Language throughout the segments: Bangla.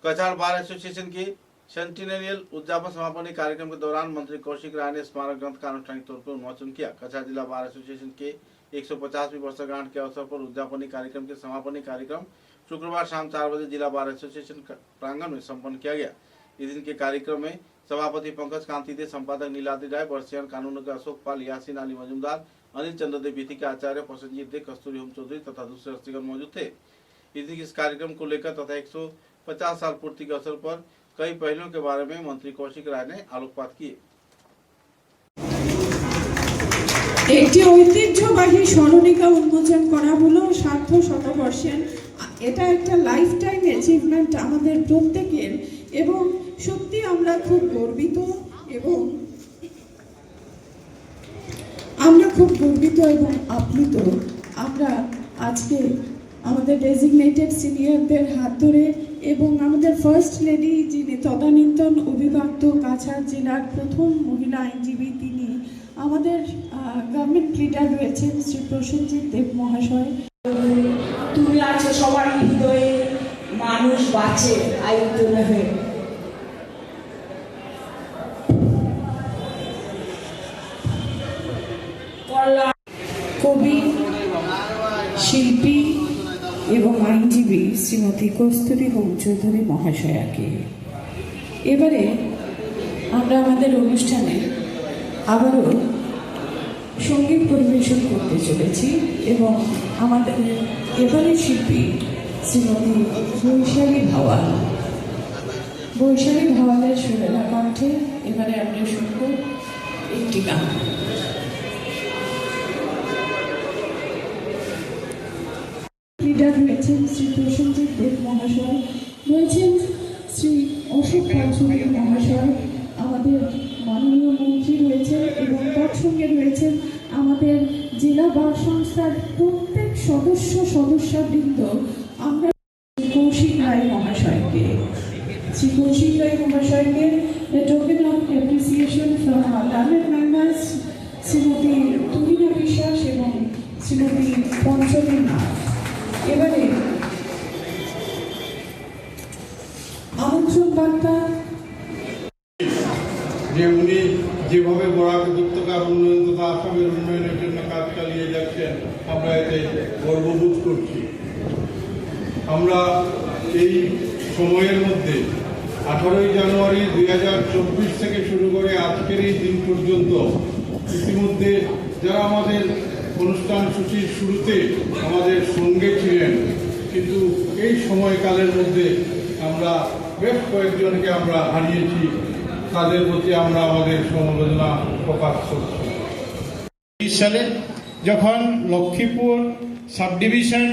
कछाड़ बार एसोसिएशन की सेंटिनेरियल उद्यापन समापनी कार्यक्रम के दौरान मंत्री कौशिक राय ने स्मारक ग्रंथ का आनुষ্ঠাनिक तौर पर उन्मोचन किया। कछाड़ जिला बार एसोसिएशन के 150वीं वर्षगांठ के अवसर पर उद्यापनी कार्यक्रम के समापनी कार्यक्रम शुक्रवार शाम 4 बजे जिला बार एसोसिएशन प्रांगण में संपन्न किया गया। इस दिन के कार्यक्रम में सभापति पंकज कांति दे, संपादक नीलाद्रि राय, वर्षीयान कानून के अशोक पाल, यासीन अली मजूमदार, अनिल चंद्रदेव विधि के आचार्य प्रसन्नजीत दे, कस्तूरी होम चौधरी तथा दूसरे हस्तीगण मौजूद थे। इस कार्यक्रम को लेकर तथा 150 साल पूर्ति के अवसर पर कई पहलुओं के बारे में मंत्री कौशिक राय ने आलोकपात किए। একটি ঐতিহ্যবাহী স্মরণিকা উন্মোচন করা হলো সার্ধ শতবর্ষের। এটা একটা লাইফ টাইম অ্যাচিভমেন্ট আমাদের প্রত্যেকের এবং সত্যি আমরা খুব গর্বিত এবং আপ্লুত। আমরা আজকে আমাদের ডেজিগনেটেড সিনিয়রদের হাত ধরে এবং আমাদের ফার্স্ট লেডি যিনি তদানীন্তন অবিভক্ত কাছাড় জেলার প্রথম মহিলা আইনজীবী, তিনি আমাদের গভর্নমেন্ট লিডার রয়েছেন শ্রী প্রসেনজিৎ দেব মহাশয়। তুমি আছো সবার হৃদয়ে, মানুষ বাঁচে আয়োজন হয়ে। কবি, শিল্পী এবং আইনজীবী শ্রীমতী কস্তুরী হোম চৌধুরী মহাশয়াকে এবারে আমরা আমাদের অনুষ্ঠানে আবারও সঙ্গীত পরিবেশন করতে চলেছি এবং আমাদের এবারে শিল্পী শ্রীমতী বৈশালী ভাওয়ালের সুরেলা কণ্ঠে এবারে আমরা শুনব একটি গান। লিডার রয়েছেন শ্রী প্রসেনজিৎ দেব মহাশয়, রয়েছেন শ্রী অশোক পালচৌধুরী মহাশয়, আমাদের মাননীয় মন্ত্রী রয়েছেন এবং তার সঙ্গে রয়েছেন আমাদের জেলা বার সংস্থার প্রত্যেক সদস্যবৃন্দ। আমরা কৌশিক রায় মহাশয়কে token of appreciation from learned members Shrimati Tuhina বিশ্বাস এবং শ্রীমতী পঞ্চমী নাথ এবারে আমন্ত্রণ বার্তা যে উনি যেভাবে বরাক উপত্যকার উন্নয়ন তথা আসামের উন্নয়নের জন্য কাজ চালিয়ে যাচ্ছেন, আমরা এতে গর্ববোধ করছি। আমরা এই সময়ের মধ্যে 18ই জানুয়ারি 2024 থেকে শুরু করে আজকের এই দিন পর্যন্ত ইতিমধ্যে যারা আমাদের অনুষ্ঠান সূচির শুরুতে আমাদের সঙ্গে ছিলেন, কিন্তু এই সময়কালের মধ্যে আমরা বেশ কয়েকজনকে আমরা হারিয়েছি, তাদের প্রতি আমরা আমাদের সমবেদনা প্রকাশ করছি। সালে যখন লক্ষ্মীপুর সাব ডিভিশন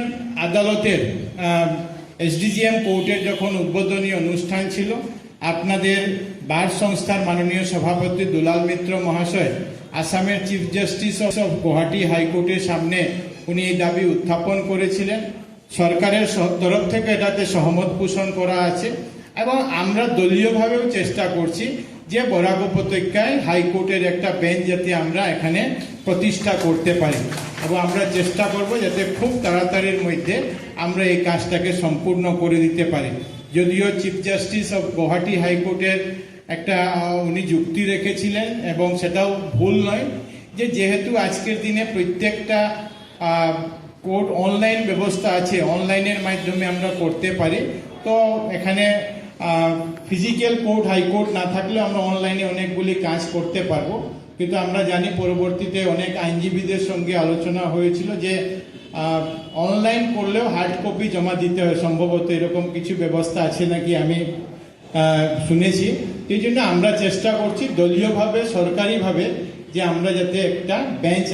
আদালতের এসডিজিএম কোর্টের যখন উদ্বোধনী অনুষ্ঠান ছিল, আপনাদের বার সংস্থার মাননীয় সভাপতি দুলাল মিত্র মহাশয় আসামের চিফ জাস্টিস অফ গুয়াহাটি হাইকোর্টের সামনে উনি এই দাবি উত্থাপন করেছিলেন। সরকারের তরফ থেকে এটাতে সহমত পোষণ করা আছে এবং আমরা দলীয়ভাবেও চেষ্টা করছি যে বরাক উপত্যকায় হাইকোর্টের একটা বেঞ্চ যাতে আমরা এখানে প্রতিষ্ঠা করতে পারি এবং আমরা চেষ্টা করব যাতে খুব তাড়াতাড়ির মধ্যে আমরা এই কাজটাকে সম্পূর্ণ করে দিতে পারি। যদিও চিফ জাস্টিস অফ গুয়াহাটি হাইকোর্টের একটা উনি যুক্তি রেখেছিলেন এবং সেটাও ভুল নয়, যে যেহেতু আজকের দিনে প্রত্যেকটা কোর্ট অনলাইন ব্যবস্থা আছে, অনলাইনের মাধ্যমে আমরা করতে পারি, তো এখানে ফিজিক্যাল কোর্ট হাইকোর্ট না থাকলেও আমরা অনলাইনে অনেকগুলি কাজ করতে পারবো। কিন্তু আমরা জানি পরবর্তীতে অনেক আইনজীবীদের সঙ্গে আলোচনা হয়েছিল যে অনলাইন করলেও হার্ড কপি জমা দিতে হয়, সম্ভবত এরকম কিছু ব্যবস্থা আছে নাকি আমি শুনেছি। এই জন্য আমরা চেষ্টা করছি দলীয়ভাবে সরকারিভাবে যে আমরা যাতে একটা বেঞ্চ